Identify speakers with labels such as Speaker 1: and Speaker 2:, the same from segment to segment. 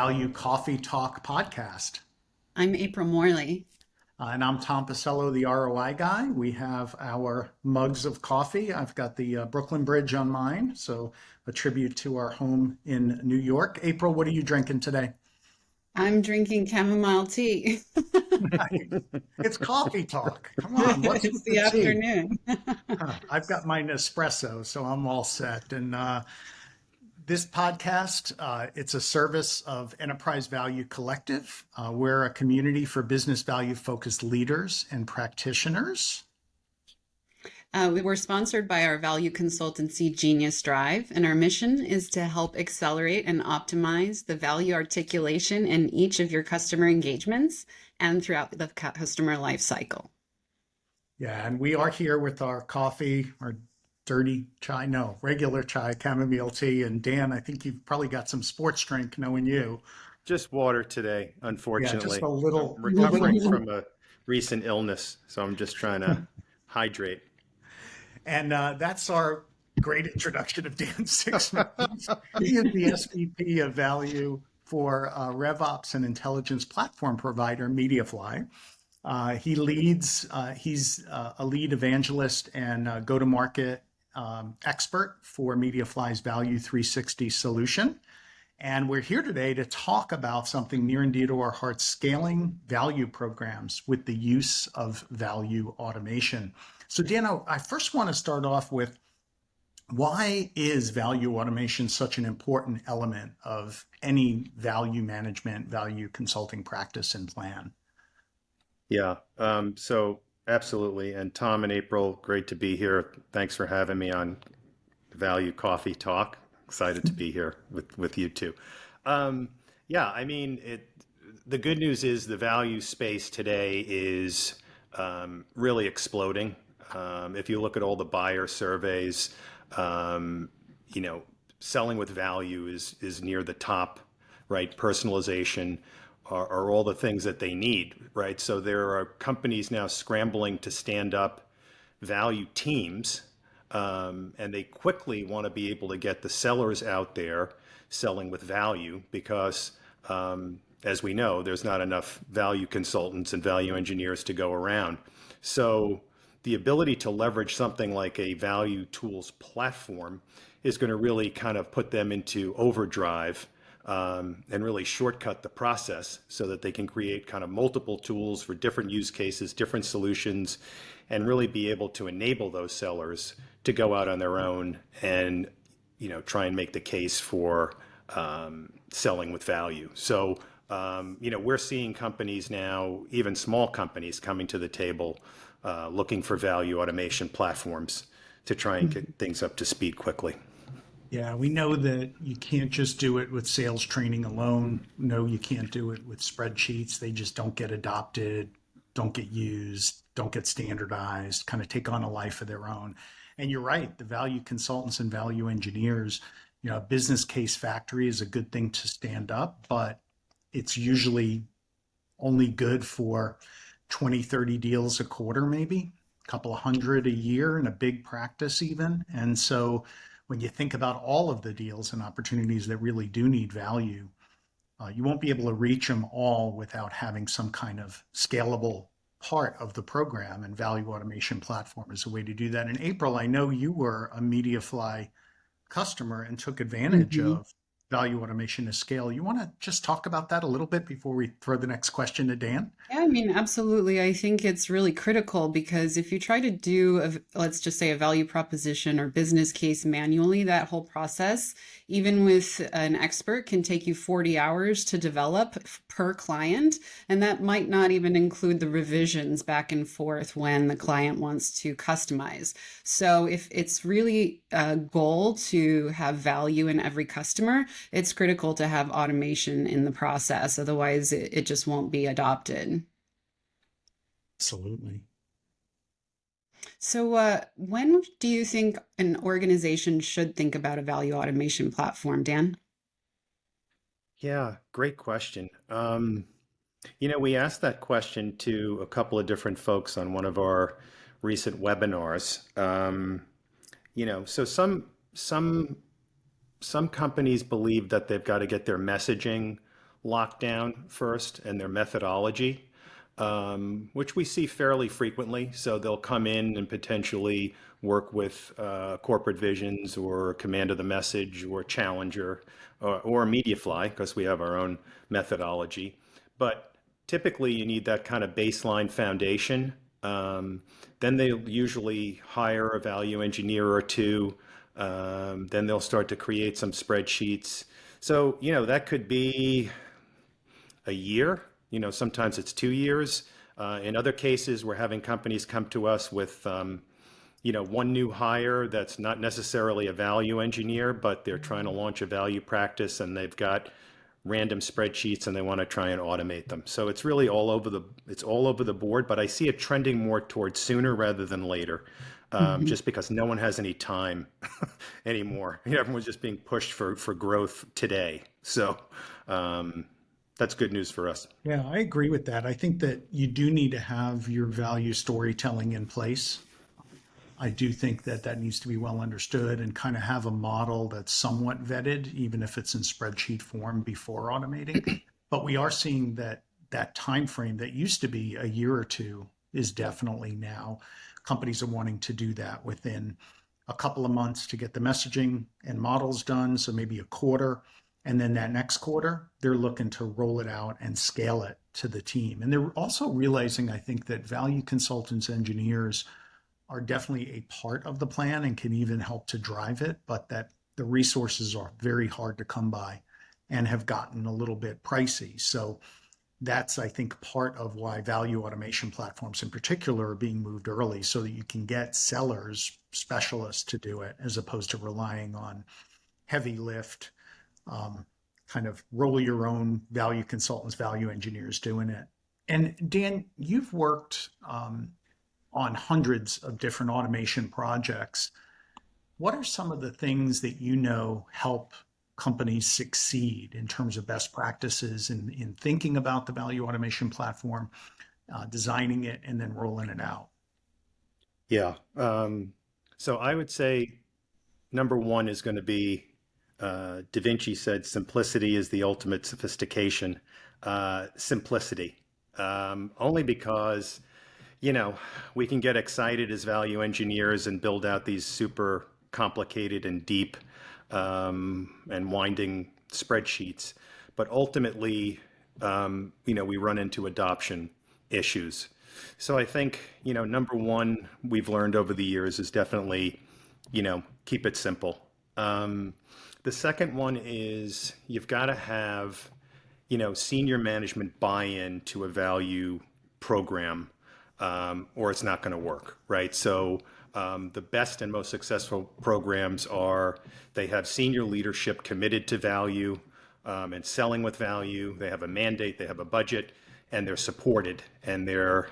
Speaker 1: Value Coffee Talk podcast.
Speaker 2: I'm April Morley.
Speaker 1: And I'm Tom Pacello, the ROI guy. We have our mugs of coffee. I've got the Brooklyn Bridge on mine, so a tribute to our home in New York. April, what are you drinking today?
Speaker 2: I'm drinking chamomile tea.
Speaker 1: It's coffee talk. Come on, what's
Speaker 2: It's
Speaker 1: with the
Speaker 2: the
Speaker 1: tea?
Speaker 2: afternoon.
Speaker 1: I've got my Nespresso, so I'm all set. And this podcast, it's a service of Enterprise Value Collective. We're a community for business value focused leaders and practitioners.
Speaker 2: We were sponsored by our value consultancy, Genius Drive, and our mission is to help accelerate and optimize the value articulation in each of your customer engagements and throughout the customer life cycle.
Speaker 1: Yeah, and we are here with our coffee, our dirty chai, no, regular chai, chamomile tea. And Dan, I think you've probably got some sports drink knowing you.
Speaker 3: Just water today,
Speaker 1: Yeah, just
Speaker 3: unfortunately.
Speaker 1: a little.
Speaker 3: I'm recovering from a recent illness, so I'm just trying to hydrate.
Speaker 1: And that's our great introduction of Dan Sixsmith. He is the SVP of Value for RevOps and Intelligence platform provider, Mediafly. He leads, he's a lead evangelist and go-to-market expert for Mediafly's Value 360 solution. And we're here today to talk about something near and dear to our hearts, scaling value programs with the use of value automation. So Dan, I first want to start off with, why is value automation such an important element of any value management, value consulting practice and plan?
Speaker 3: Yeah, so absolutely. And Tom and April, great to be here. Thanks for having me on Value Coffee Talk. Excited to be here with you too. Yeah, I mean, the good news is the value space today is really exploding. If you look at all the buyer surveys, selling with value is near the top, right? Personalization are all the things that they need, right? So there are companies now scrambling to stand up value teams, and they quickly want to be able to get the sellers out there selling with value because, as we know, there's not enough value consultants and value engineers to go around. So the ability to leverage something like a value tools platform is going to really kind of put them into overdrive and really shortcut the process so that they can create kind of multiple tools for different use cases, different solutions, and really be able to enable those sellers to go out on their own and try and make the case for selling with value. So we're seeing companies now, even small companies, coming to the table looking for value automation platforms to try and get things up to speed quickly.
Speaker 1: Yeah, we know that you can't just do it with sales training alone. No, you can't do it with spreadsheets. They just don't get adopted, don't get used, don't get standardized, kind of take on a life of their own. And you're right, the value consultants and value engineers, a business case factory is a good thing to stand up, but it's usually only good for 20, 30 deals a quarter, maybe a couple of hundred a year in a big practice even. And so when you think about all of the deals and opportunities that really do need value, you won't be able to reach them all without having some kind of scalable part of the program, and value automation platform is a way to do that. In April, I know you were a Mediafly customer and took advantage of value automation to scale. You want to just talk about that a little bit before we throw the next question to Dan?
Speaker 2: Yeah, I mean, absolutely. I think it's really critical because if you try to do, let's just say, a value proposition or business case manually, that whole process, even with an expert, can take you 40 hours to develop per client. And that might not even include the revisions back and forth when the client wants to customize. So if it's really a goal to have value in every customer, it's critical to have automation in the process. Otherwise, it just won't be adopted.
Speaker 1: Absolutely.
Speaker 2: So when do you think an organization should think about a value automation platform, Dan?
Speaker 3: Yeah, great question. We asked that question to a couple of different folks on one of our recent webinars. So some companies believe that they've got to get their messaging lockdown first and their methodology, which we see fairly frequently. So they'll come in and potentially work with corporate visions or command of the message or Challenger or Mediafly, because we have our own methodology. But typically you need that kind of baseline foundation. Then they'll usually hire a value engineer or two. Then they'll start to create some spreadsheets. So, that could be a year. Sometimes it's 2 years. In other cases, we're having companies come to us with, one new hire that's not necessarily a value engineer, but they're trying to launch a value practice and they've got random spreadsheets and they want to try and automate them. So it's really all over the board, but I see it trending more towards sooner rather than later. Just because no one has any time anymore. Everyone's just being pushed for growth today. So that's good news for us.
Speaker 1: Yeah, I agree with that. I think that you do need to have your value storytelling in place. I do think that needs to be well understood and kind of have a model that's somewhat vetted, even if it's in spreadsheet form before automating. But we are seeing that time frame that used to be a year or two is definitely now. Companies are wanting to do that within a couple of months to get the messaging and models done. So maybe a quarter. And then that next quarter, they're looking to roll it out and scale it to the team. And they're also realizing, I think, that value consultants, engineers are definitely a part of the plan and can even help to drive it, but that the resources are very hard to come by and have gotten a little bit pricey. So that's, I think, part of why value automation platforms in particular are being moved early, so that you can get sellers, specialists to do it, as opposed to relying on heavy lift, kind of roll your own value consultants, value engineers doing it. And Dan, you've worked on hundreds of different automation projects. What are some of the things that help companies succeed in terms of best practices in thinking about the value automation platform, designing it, and then rolling it out?
Speaker 3: Yeah. So I would say number one is going to be, Da Vinci said, simplicity is the ultimate sophistication. Simplicity. Only because, we can get excited as value engineers and build out these super complicated and deep and winding spreadsheets. But ultimately, we run into adoption issues. So I think, number one, we've learned over the years is definitely, keep it simple. The second one is you've got to have, senior management buy-in to a value program, or it's not going to work, right? So the best and most successful programs they have senior leadership committed to value and selling with value. They have a mandate, they have a budget, and they're supported, and they're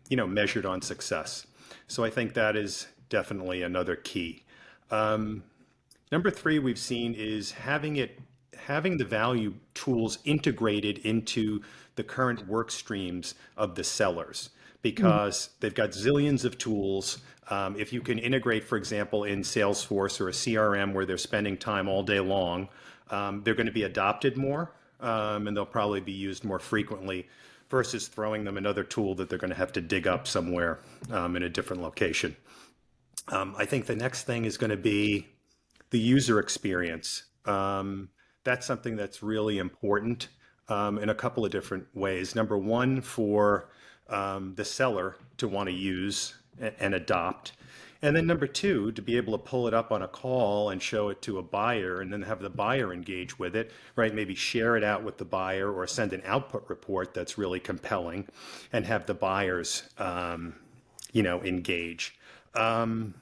Speaker 3: measured on success. So I think that is definitely another key. Number three we've seen is having the value tools integrated into the current work streams of the sellers, because they've got zillions of tools. If you can integrate, for example, in Salesforce or a CRM where they're spending time all day long, they're going to be adopted more, and they'll probably be used more frequently versus throwing them another tool that they're going to have to dig up somewhere in a different location. I think the next thing is going to be the user experience. That's something that's really important in a couple of different ways. Number one, for the seller to want to use and adopt. And then number two, to be able to pull it up on a call and show it to a buyer and then have the buyer engage with it, right? Maybe share it out with the buyer or send an output report that's really compelling and have the buyers, engage. And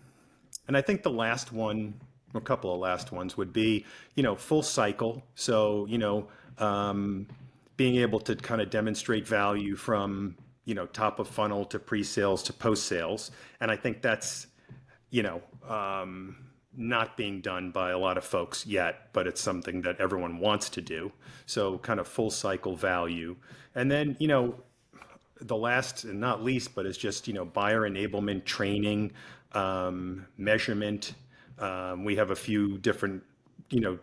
Speaker 3: I think the last one, a couple of last ones would be, full cycle. So, being able to kind of demonstrate value from, top of funnel to pre-sales to post-sales. And I think that's, not being done by a lot of folks yet, but it's something that everyone wants to do. So kind of full cycle value. And then, the last and not least, but it's just, buyer enablement, training, measurement. We have a few different,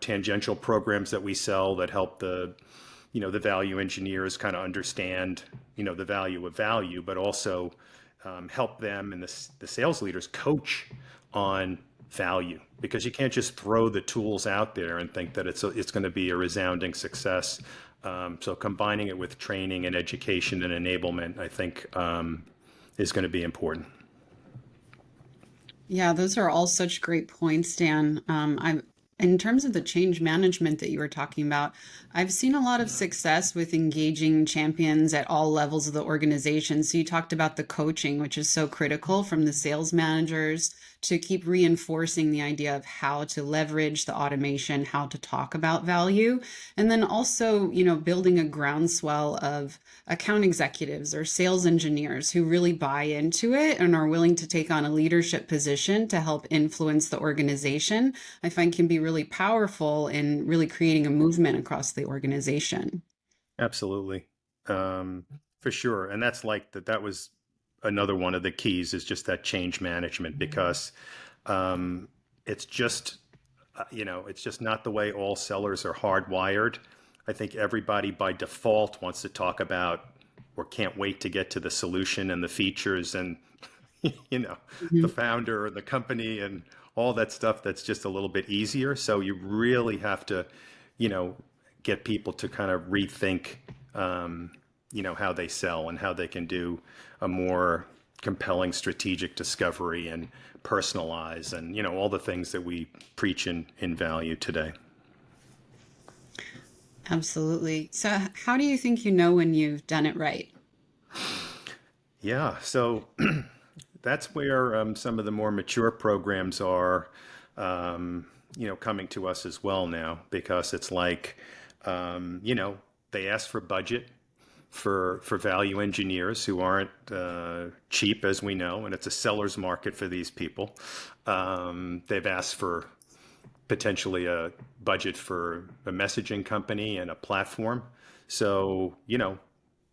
Speaker 3: tangential programs that we sell that help the the value engineers kind of understand, the value of value, but also help them and the sales leaders coach on value, because you can't just throw the tools out there and think that it's going to be a resounding success. So combining it with training and education and enablement, I think, is going to be important.
Speaker 2: Yeah, those are all such great points, Dan. In terms of the change management that you were talking about, I've seen a lot of success with engaging champions at all levels of the organization. So you talked about the coaching, which is so critical, from the sales managers to keep reinforcing the idea of how to leverage the automation, how to talk about value, and then also, building a groundswell of account executives or sales engineers who really buy into it and are willing to take on a leadership position to help influence the organization, I find can be really powerful in really creating a movement across the organization.
Speaker 3: Absolutely. For sure. And that's that was another one of the keys, is just that change management, because it's just, it's just not the way all sellers are hardwired. I think everybody by default wants to talk about, or can't wait to get to the solution and the features and, the founder or the company and all that stuff that's just a little bit easier. So you really have to, get people to kind of rethink, how they sell and how they can do a more compelling strategic discovery and personalize and, all the things that we preach in value today.
Speaker 2: Absolutely. So how do you think you know when you've done it right?
Speaker 3: Yeah, so that's where some of the more mature programs are, coming to us as well now, because it's like, they ask for budget for value engineers who aren't cheap, as we know, and it's a seller's market for these people. They've asked for potentially a budget for a messaging company and a platform. So,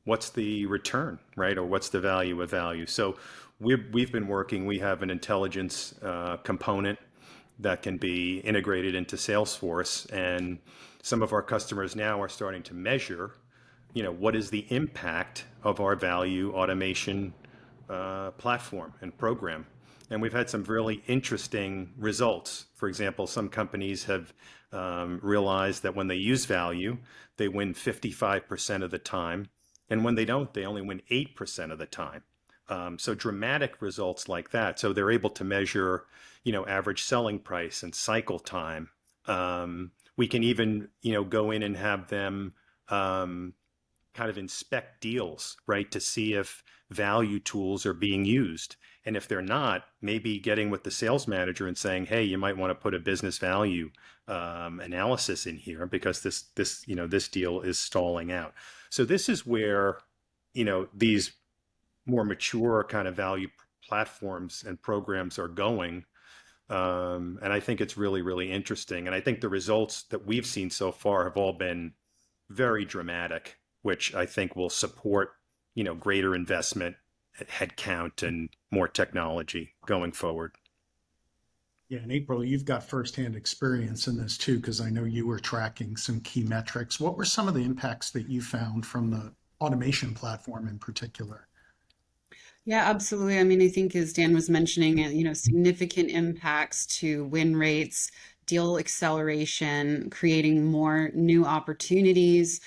Speaker 3: what's the return, right? Or what's the value of value? So we've been working, we have an intelligence component that can be integrated into Salesforce. And some of our customers now are starting to measure, what is the impact of our value automation platform and program. And we've had some really interesting results. For example, some companies have realized that when they use value, they win 55% of the time. And when they don't, they only win 8% of the time. So dramatic results like that. So they're able to measure, average selling price and cycle time. We can even, go in and have them kind of inspect deals, right, to see if value tools are being used. And if they're not, maybe getting with the sales manager and saying, hey, you might want to put a business value analysis in here, because this deal is stalling out. So this is where, these more mature kind of value platforms and programs are going. And I think it's really, really interesting. And I think the results that we've seen so far have all been very dramatic, which I think will support, greater investment, headcount, and more technology going forward.
Speaker 1: Yeah, and April, you've got firsthand experience in this too, because I know you were tracking some key metrics. What were some of the impacts that you found from the automation platform in particular?
Speaker 2: Yeah, absolutely. I mean, I think as Dan was mentioning, significant impacts to win rates, deal acceleration, creating more new opportunities,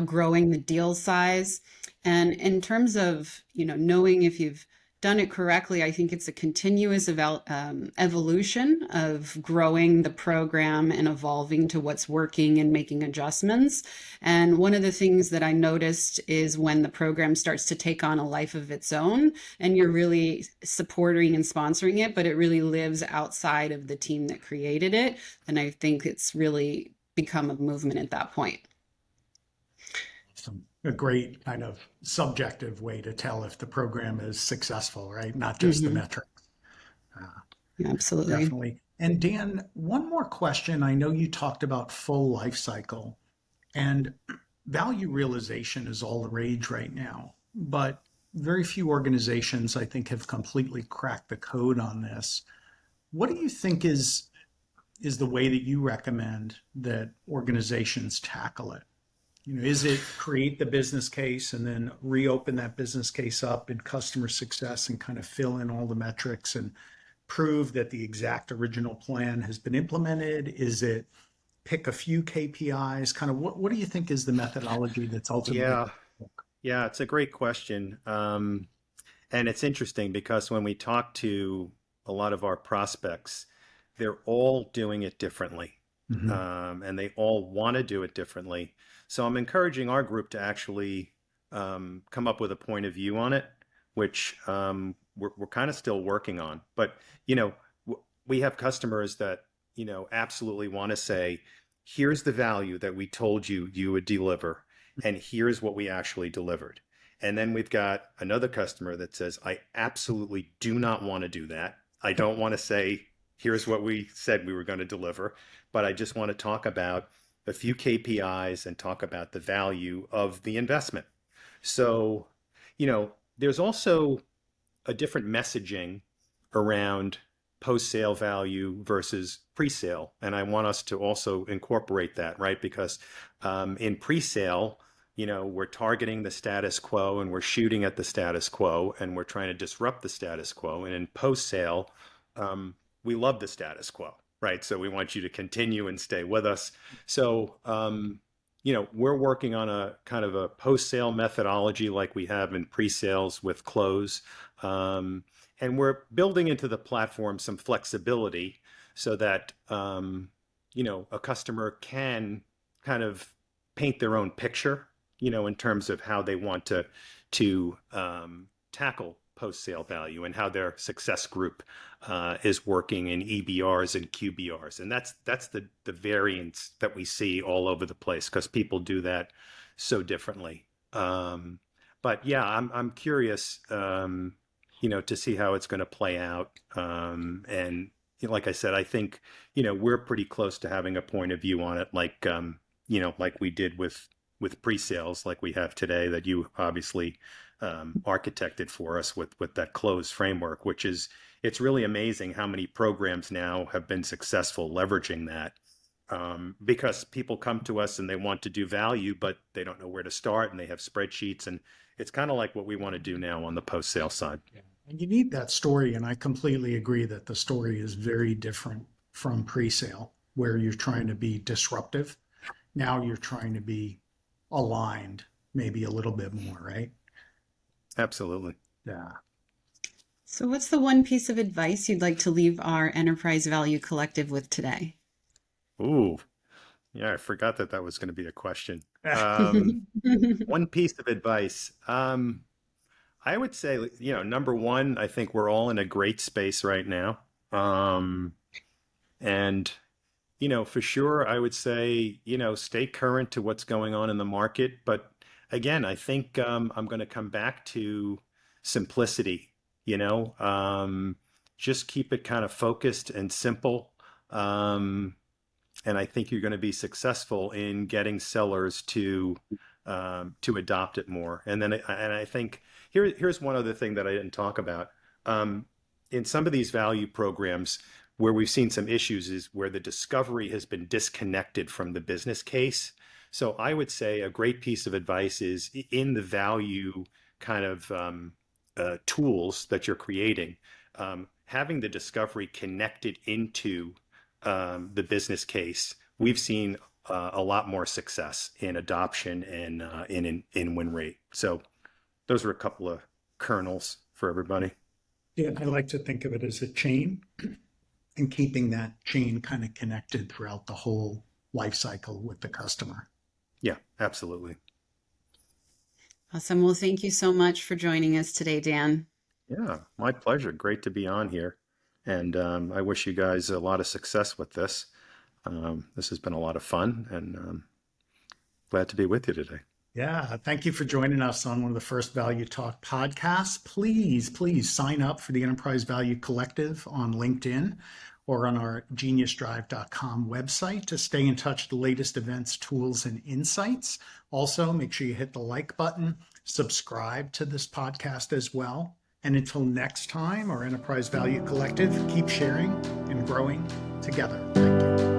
Speaker 2: growing the deal size. And in terms of, knowing if you've done it correctly, I think it's a continuous evolution of growing the program and evolving to what's working and making adjustments. And one of the things that I noticed is when the program starts to take on a life of its own and you're really supporting and sponsoring it, but it really lives outside of the team that created it. And I think it's really become a movement at that point.
Speaker 1: A great kind of subjective way to tell if the program is successful, right? Not just the metrics.
Speaker 2: Yeah, absolutely.
Speaker 1: Definitely. And Dan, one more question. I know you talked about full life cycle, and value realization is all the rage right now, but very few organizations, I think, have completely cracked the code on this. What do you think is is the way that you recommend that organizations tackle it? Is it create the business case and then reopen that business case up in customer success and kind of fill in all the metrics and prove that the exact original plan has been implemented? Is it pick a few KPIs? Kind of what do you think is the methodology that's ultimately?
Speaker 3: Yeah, yeah, it's a great question. And it's interesting because when we talk to a lot of our prospects, they're all doing it differently. And they all want to do it differently. So I'm encouraging our group to actually come up with a point of view on it, which we're kind of still working on. But, we have customers that, absolutely want to say, here's the value that we told you you would deliver, and here's what we actually delivered. And then we've got another customer that says, I absolutely do not want to do that. I don't want to say, here's what we said we were going to deliver, but I just want to talk about a few KPIs and talk about the value of the investment. So, there's also a different messaging around post-sale value versus pre-sale. And I want us to also incorporate that, right? Because in pre-sale, we're targeting the status quo and we're shooting at the status quo and we're trying to disrupt the status quo. And in post-sale, we love the status quo, right? So we want you to continue and stay with us. So, we're working on a kind of a post-sale methodology like we have in pre-sales with close. And we're building into the platform some flexibility so that, a customer can kind of paint their own picture, in terms of how they want to tackle post-sale value and how their success group is working in EBRs and QBRs. And that's the variance that we see all over the place because people do that so differently. But yeah, I'm curious, to see how it's going to play out. And like I said, I think, we're pretty close to having a point of view on it, like, like we did with pre-sales, like we have today, that you obviously architected for us with that closed framework, which is, it's really amazing how many programs now have been successful leveraging that. Because people come to us and they want to do value, but they don't know where to start and they have spreadsheets, and it's kind of like what we want to do now on the post-sale side.
Speaker 1: Yeah. And you need that story. And I completely agree that the story is very different from pre-sale, where you're trying to be disruptive. Now you're trying to be aligned, maybe a little bit more, right?
Speaker 3: Absolutely.
Speaker 1: Yeah.
Speaker 2: So, what's the one piece of advice you'd like to leave our Enterprise Value Collective with today?
Speaker 3: Ooh, yeah, I forgot that was going to be a question. One piece of advice. I would say, number one, I think we're all in a great space right now. And, for sure, I would say, stay current to what's going on in the market. But again, I think I'm going to come back to simplicity, just keep it kind of focused and simple. And I think you're going to be successful in getting sellers to adopt it more. And I think here's one other thing that I didn't talk about. In some of these value programs, where we've seen some issues is where the discovery has been disconnected from the business case. So I would say a great piece of advice is in the value kind of tools that you're creating, having the discovery connected into the business case. We've seen a lot more success in adoption and in win rate. So those are a couple of kernels for everybody.
Speaker 1: Yeah, I like to think of it as a chain and keeping that chain kind of connected throughout the whole life cycle with the customer.
Speaker 3: Yeah, absolutely.
Speaker 2: Awesome. Well, thank you so much for joining us today, Dan.
Speaker 3: Yeah, my pleasure. Great to be on here. And I wish you guys a lot of success with this. This has been a lot of fun, and glad to be with you today.
Speaker 1: Yeah, thank you for joining us on one of the first Value Talk podcasts. Please sign up for the Enterprise Value Collective on LinkedIn or on our geniusdrive.com website to stay in touch with the latest events, tools, and insights. Also, make sure you hit the like button, subscribe to this podcast as well. And until next time, our Enterprise Value Collective, keep sharing and growing together. Thank you.